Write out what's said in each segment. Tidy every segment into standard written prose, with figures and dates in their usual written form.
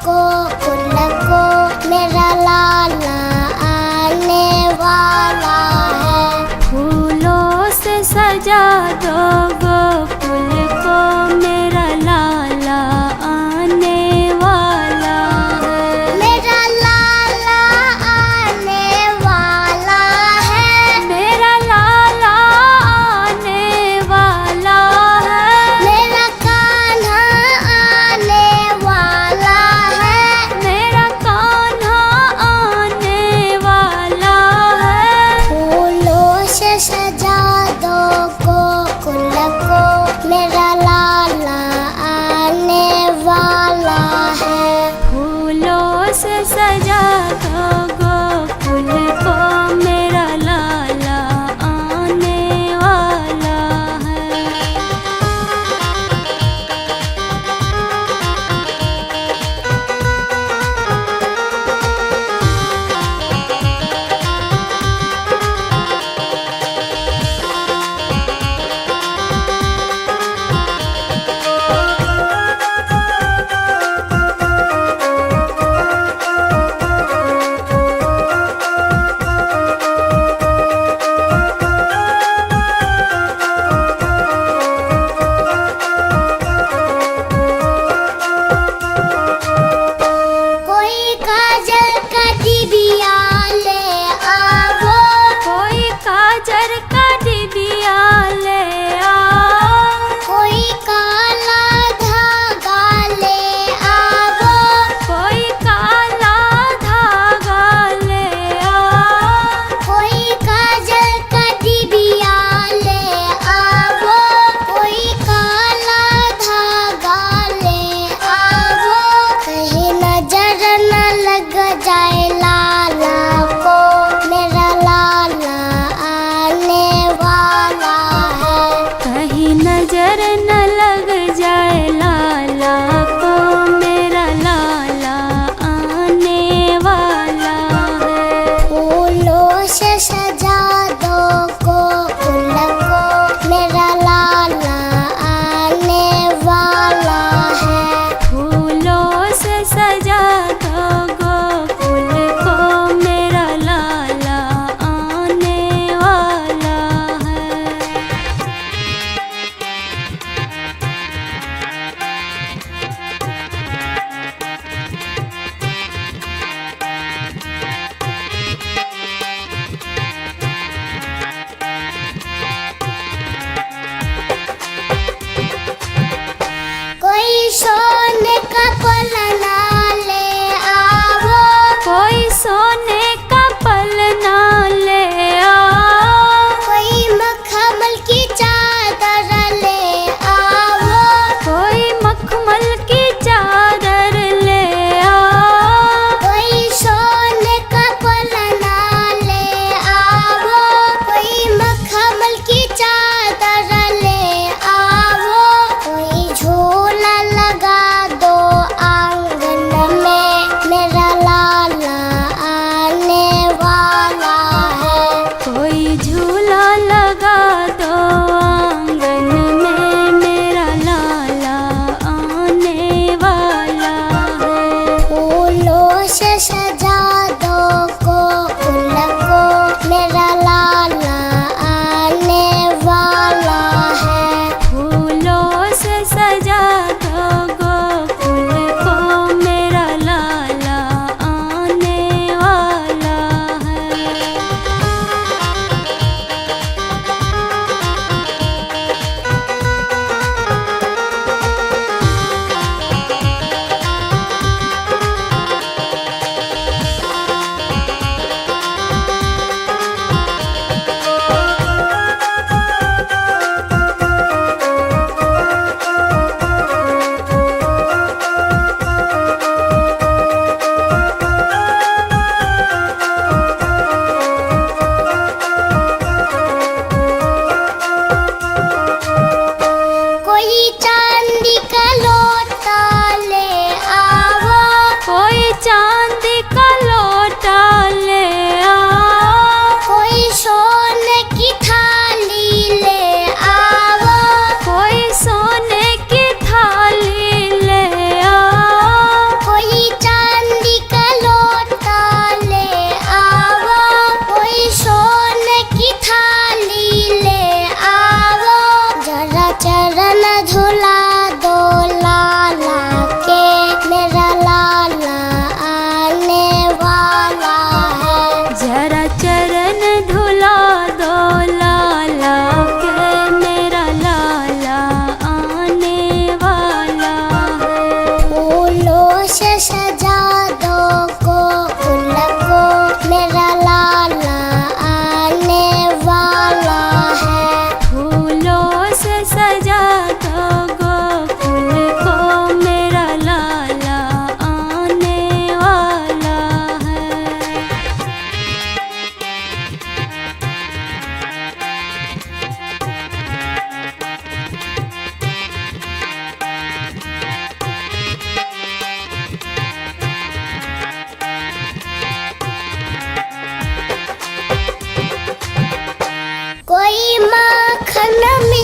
गोकुल को मेरा लाला आने वाला है। फूलों से सजा दो गोकुल को, मेरा लाला आने वाला है। मेरा लाला आने वाला है। मेरा लाला आने वाला है। मेरा कान्हा आने वाला है। मेरा कान्हा आने वाला है। फूलों से सजा दो गोकुल को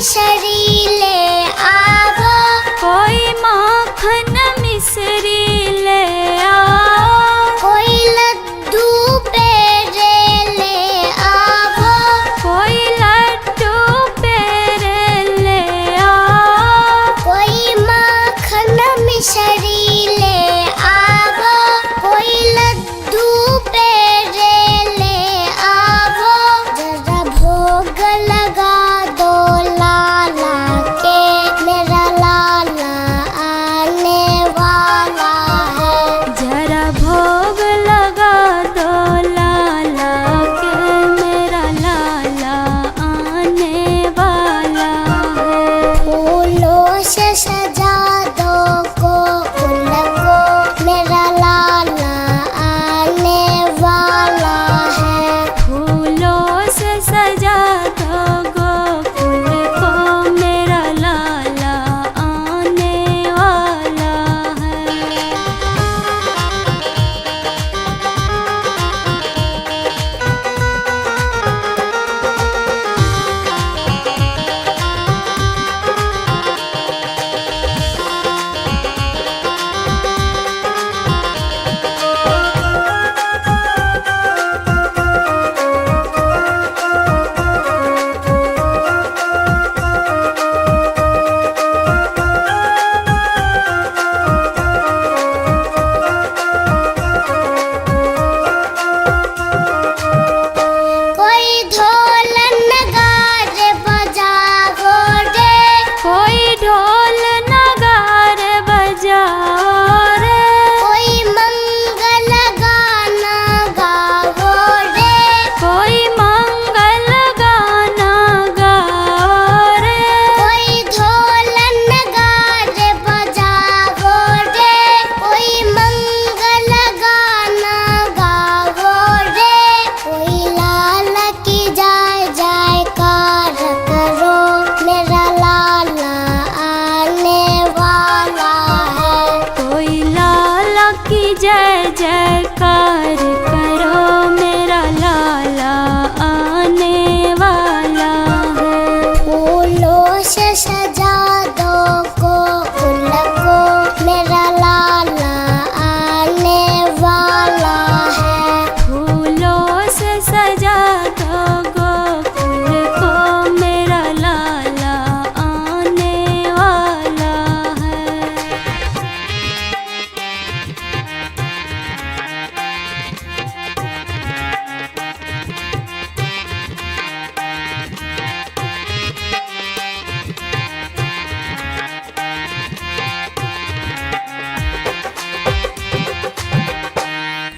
मिश्री ले आवो, कोई माखन मिश्री ले आओ, कोई लड्डू पेड़े ले आवो, कोई लड्डू पेड़े ले आओ, कोई माखन मिश्री ले आवो, कोई लड्डू पेड़े ले आवो। जरा भोग लगा दो लाला के, मेरा लाला आने वाला है। जरा भोग लगा दो लाला के, मेरा लाला आने वाला है। फूलों से सजा दो गोकुल को, मेरा लाला आने वाला है। फूलों से सजा दो गोकुल को, मेरा लाला आने वाला है। कोई ढोल नगाड़े बजाओ रे, कोई ढोल नगार बजाओ रे, कोई मंगल गाना गाओ रे, कोई मंगल गाना गाओ रे, कोई ढोल नगाड़े बजाओ रे, कोई मंगल गाना गाओ रे। कोई लाला की जय जयकार करो, मेरा लाला आने वाला है। कोई लाला की जय जयकार करो, मेरा लाला आने वाला है। फूलों से सजा दो गोकुल को, मेरा लाला आने वाला है। फूलों से सजा दो गोकुल को, मेरा लाला आने वाला है।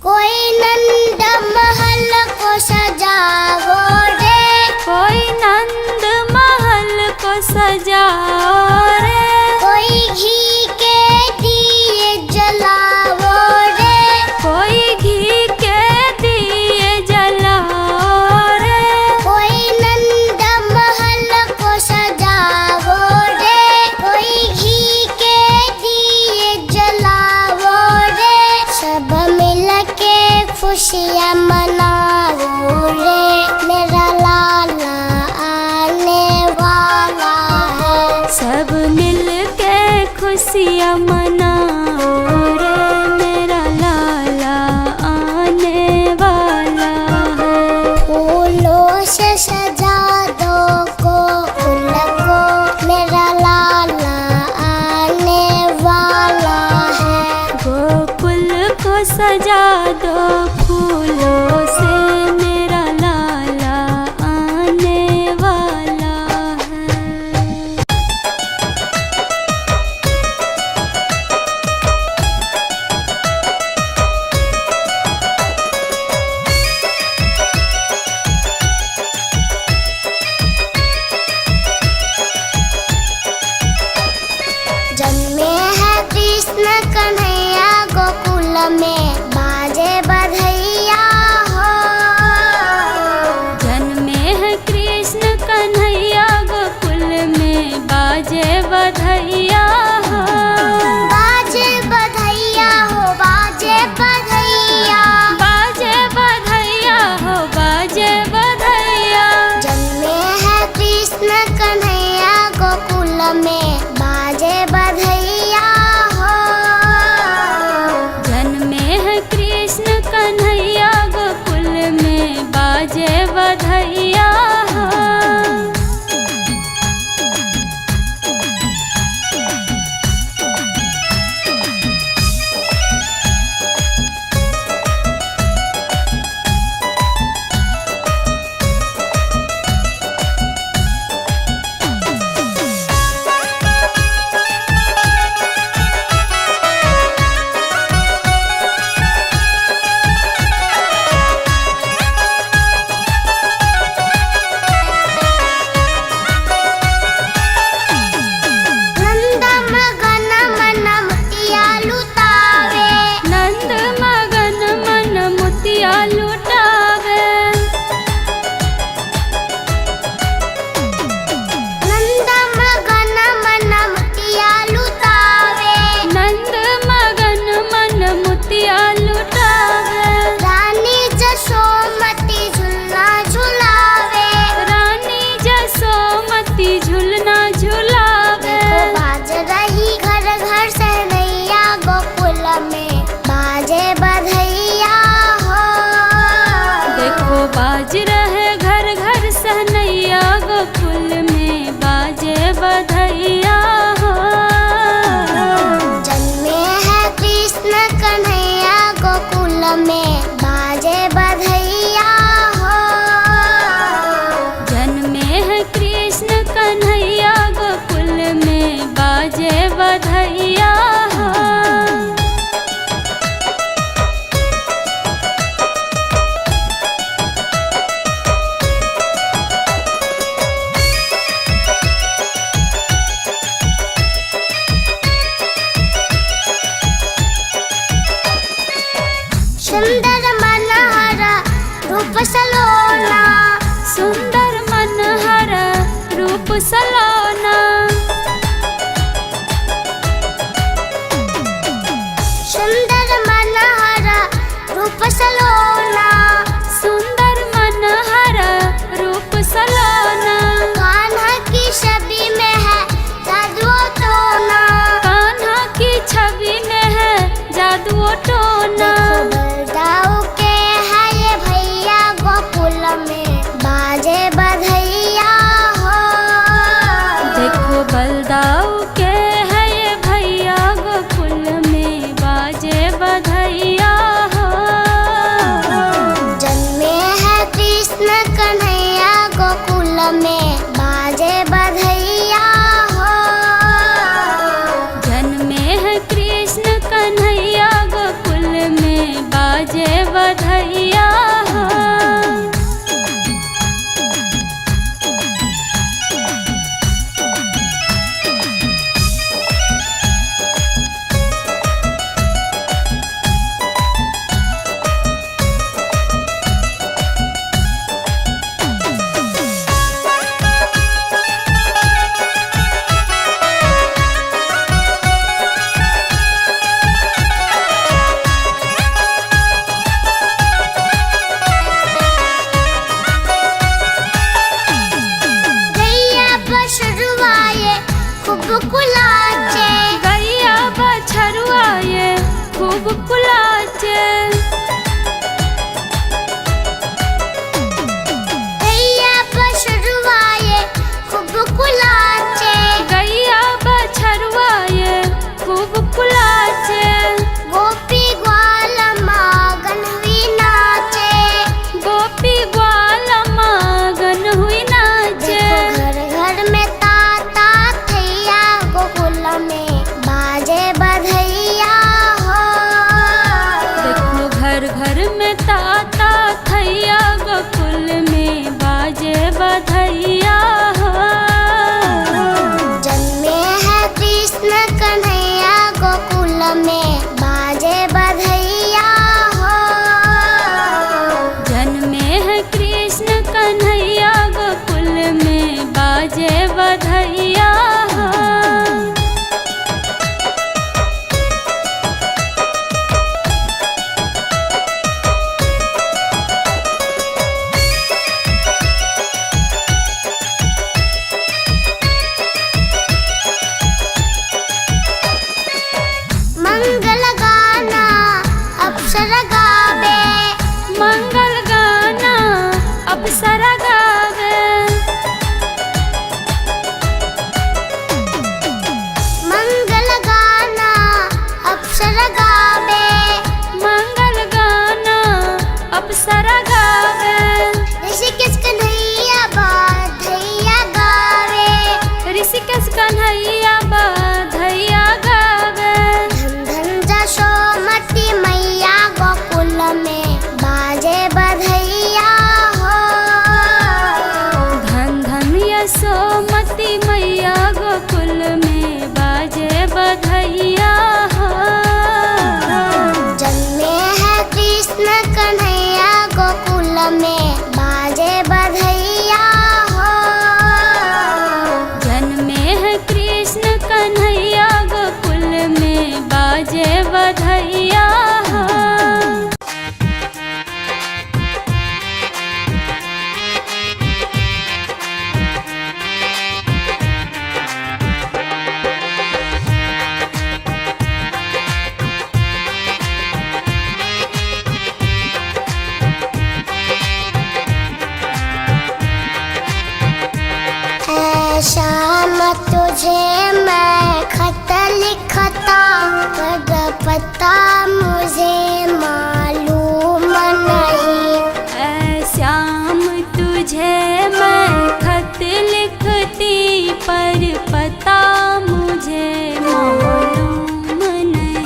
कोई नंद महल को सजाओ रे, कोई नंद महल को सजाओ रे, कोई घी के दिए जलाओ रे, कोई घी के दिए जलाओ रे, कोई नंद महल को सजाओ रे, कोई घी के दिए जलाओ रे। सब मिल के खुशियाँ मनाओ रे, मेरा लाला आने वाला है। सब मिल के खुशियाँ मनाओ रे, मेरा लाला आने वाला है। फूलों से सजा दो गोकुल को, मेरा लाला आने वाला है। गोकुल को सजा दो फूलों से, मेरा लाला आने वाला है। में बाजे बधैया हो। जन्मे हैं कृष्ण कन्हैया गोकुल में बाजे बधैया हो। बाज रहे घर घर सहनैया गोकुल में बाजे बधैया हो। जन्मे है कृष्ण कन्हैया गोकुल में बाजे बधैया हो। जन्मे है कृष्ण कन्हैया गोकुल में बाजे बधैया हो। सुंदर मनहरा रूप सलोना, सुंदर मनहरा रूप सलोना। सुंदर मनहरा रूप सलोना, सुंदर मनहरा रूप सलोना। कान्हा की छवि में है जादू टोना, कान्हा की छवि में है जादू टोना। बलदाऊ के है ये भैया गोकुल में बाजे बधैया हो। देखो बलदाऊ के है ये भैया गोकुल में बाजे बधैया हो। जन्मे है कृष्ण कन्हैया गोकुल में बाजे बधैया हो। जन्मे है कृष्ण कन्हैया गोकुल में बाजे बधैया हो। गैया बछरुआए खूब कुलाचे, गैया बछरुआए खूब कुलाचे। गैया बछरुआए खूब कुलाचे, गैया बछरुआए खूब कुलाचे। गोपी ग्वाल मगन हुई नाचे, गोपी ग्वाल मगन हुई नाचे। घर घर में ताता थैया गोकुल यशोमती मैया गोकुल में बाजे बधैया हो। जन्मे है कृष्ण कन्हैया गोकुल में बाजे बधैया हो। जन्मे है कृष्ण कन्हैया गोकुल में बाजे बधैया हो। शाम तुझे मैं खत लिखता, पर पता मुझे मालूम नहीं। श्याम तुझे मैं खत लिखती, पर पता मुझे मालूम नहीं।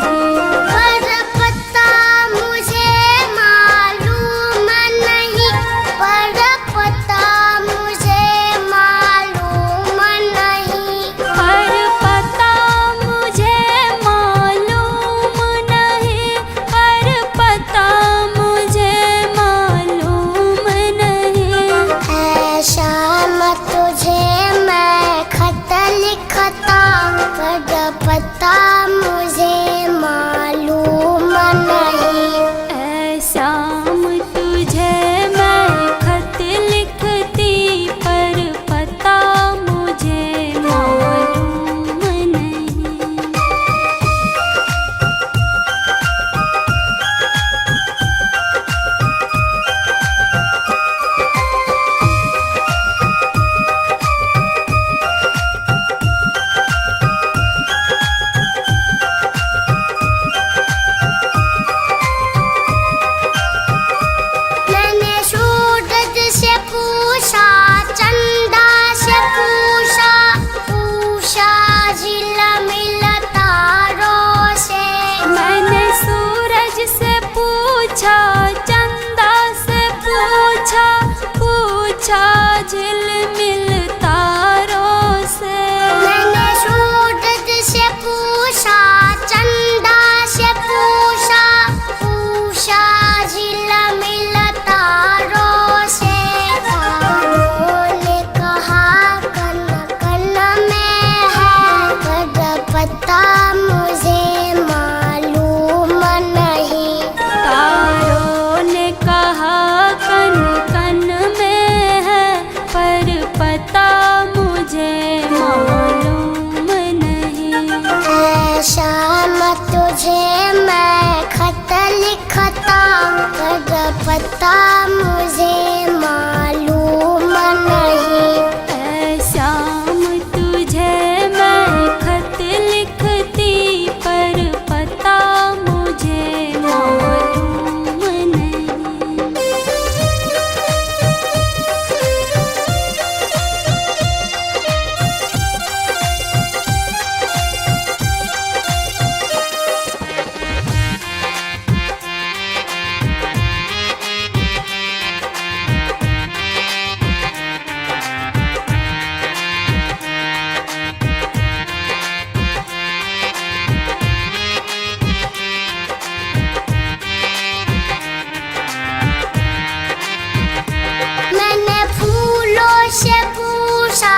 पर पता मुझे मालूम नहीं, पर पता मुझे मालूम नहीं। पर पता मुझे मालूम नहीं, पर पता मुझे मालूम नहीं। है शाम तुझे मैं खत लिखता, पर पता मुझे मालूम नहीं। श्याम तुझे मैं खत लिखती, पर पता मुझे मालूम नहीं। मैंने सूरज से पूछा, चंदा से पूछा, पूछा झिलमिल तारों से। मैंने सूरज से पूछा, चंदा से पूछा, पूछा झिलमिल तारों से। मैंने सूरज से पूछा, चंदा से पूछा, पूछा झिलमिल तारों से। तारों ने कहा कन कन में है, पर पता मुझे मालूम नहीं। तारों ने कहा कन कन में है, पर पता मुझे मालूम नहीं। है शाम तुझे मैं खत लिखता, पर पता मुझे मालूम नहीं। श्याम तुझे मैं खत लिखती, पर पता मुझे मालूम नहीं। मैंने फूलों से पूछा,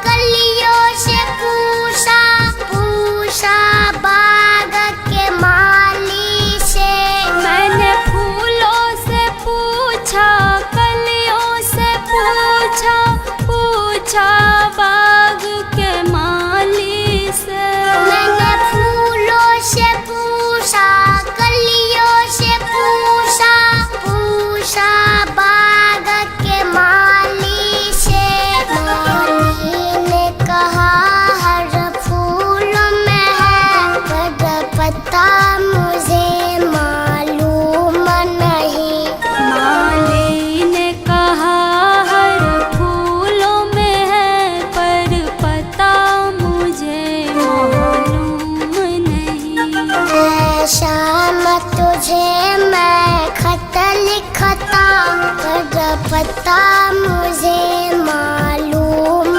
कलियों से पूछा, पूछा बाग के माली से। मैंने फूलों से पूछा, कलियों से पूछा, पूछा बाग के माली से। मैंने फूलों से पूछा, कलियों से पूछा, पूछा बाग के माली से। माली ने कहा हर फूल में है, पर पता मुझे मालूम नहीं। माली ने कहा हर फूलों में है, पर पता मुझे मालूम नहीं। है शाम तुझे मैं खत लिखता, पर पता मुझे मालूम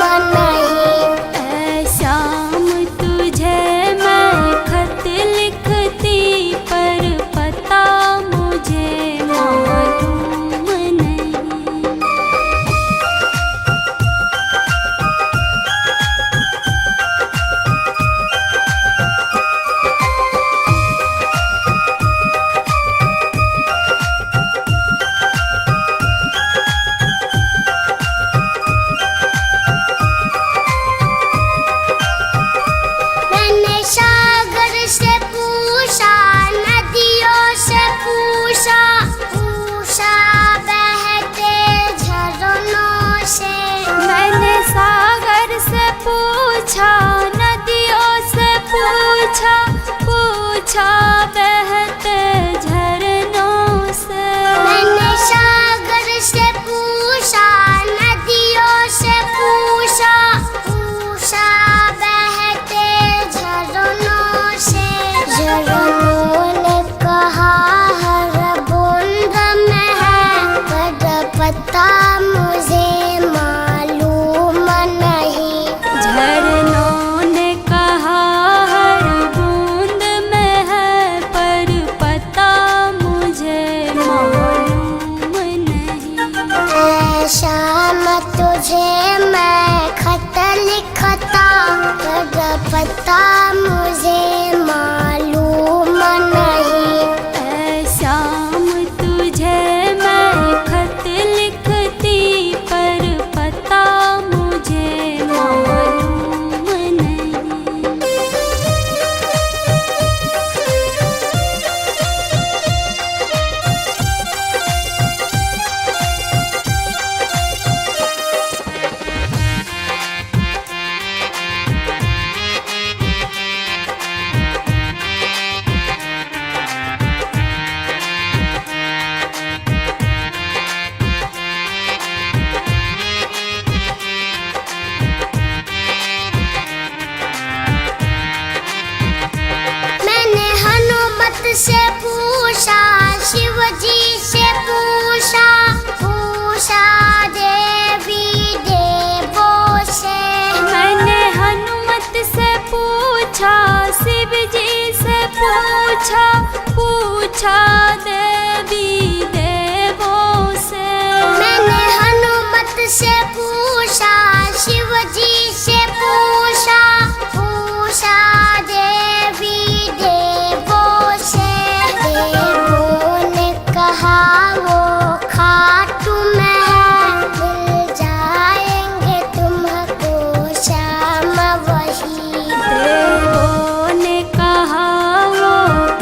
पूछा, शिव जी से पूछा, पूछा देवी देवों से। मैंने हनुमत से पूछा, शिव जी से पूछा, पूछा देवी देवों से। मैंने हनुमत से पूछा, शिव जी से पूछा, पूछा देवी देवों से। देवों ने कहा वो खाटू में है, मिल जाएंगे तुमको श्याम वही। देवों ने कहा वो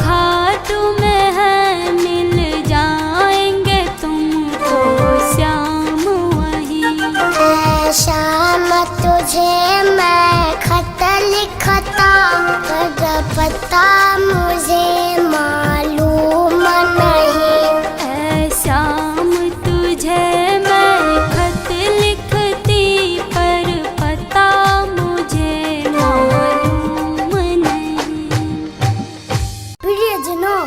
खाटू में है, मिल जाएंगे तुमको श्याम वही। ऐ श्याम तुझे मैं खत लिखता, पर पता मुझे मालूम नहीं। ऐ श्याम तुझे मैं खत लिखती, पर पता मुझे मालूम नहीं। प्रियजनों,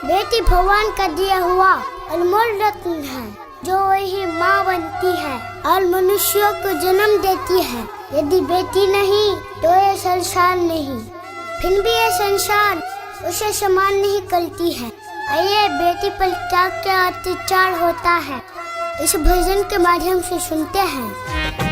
बेटी भगवान का दिया हुआ अनमोल रत्न है, जो वही माँ बनती है और मनुष्यों को जन्म देती है। यदि बेटी नहीं तो ये संसार नहीं, फिर भी ये संसार उसे समान नहीं करती है। आइए बेटी पर क्या क्या अत्याचार होता है इस भजन के माध्यम से सुनते हैं।